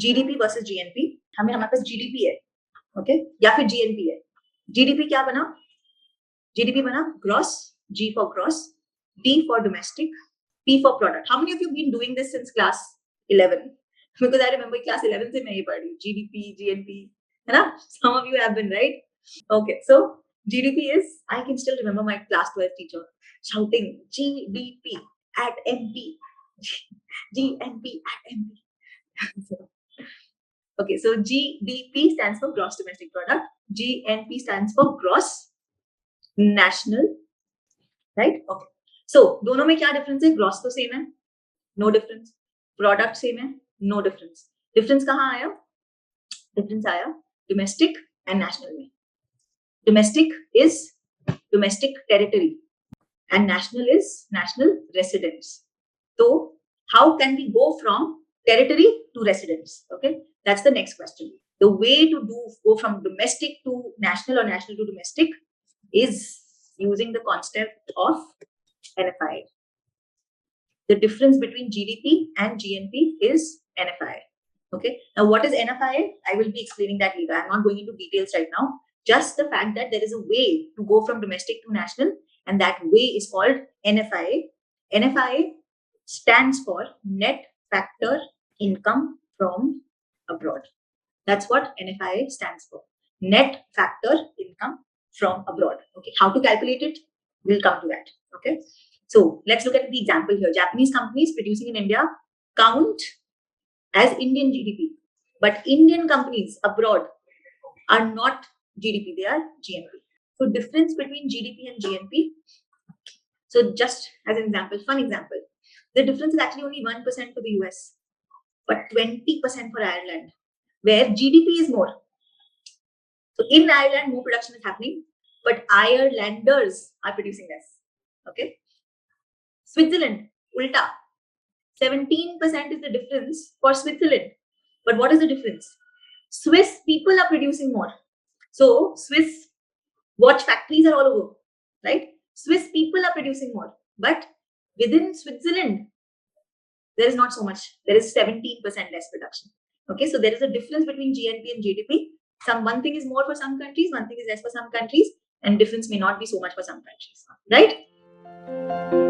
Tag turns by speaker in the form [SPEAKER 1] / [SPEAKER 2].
[SPEAKER 1] GDP versus GNP. हमारे पास GDP है, okay? या फिर GNP है. GDP क्या बना? GDP बना gross, G for gross, D for domestic, P for product. How many of you have been doing this since class 11? Because I remember class 11 से मैं ये पढ़ी GDP, GNP, है ना? Some of you have been, right? Okay, so GDP is, I can still remember my class 12 teacher shouting GDP at MP, GNP at MP. Okay, so GDP stands for gross domestic product, GNP stands for gross national, right? Okay, so दोनों में क्या difference है? Gross तो same है, no difference. Product same है, no difference. Difference कहाँ आया? Difference आया domestic and national में. Domestic is domestic territory and national is national residence. So how can we go from territory to residence? Okay, that's the next question. The way to go from domestic to national or national to domestic is using the concept of NFI. The difference between GDP and GNP is NFI. Okay, now what is NFI? I will be explaining that later. I'm not going into details right now. Just the fact that there is a way to go from domestic to national, and that way is called NFI. NFI stands for net factor income from abroad. That's what NFI stands for. Net factor income from abroad. Okay, how to calculate it? We'll come to that. Okay, so let's look at the example here. Japanese companies producing in India count as Indian GDP, but Indian companies abroad are not GDP, they are GNP. So difference between GDP and GNP. So just as an example, fun example, the difference is actually only 1% for the US, but 20% for Ireland, where GDP is more. So in Ireland, more production is happening, but Irelanders are producing less. Okay. Switzerland, ulta, 17% is the difference for Switzerland. But what is the difference? Swiss people are producing more. So Swiss watch factories are all over, right? Swiss people are producing more, but within Switzerland, there is not so much. There is 17% less production. Okay, so there is a difference between GNP and GDP. One thing is more for some countries, one thing is less for some countries, and difference may not be so much for some countries, right?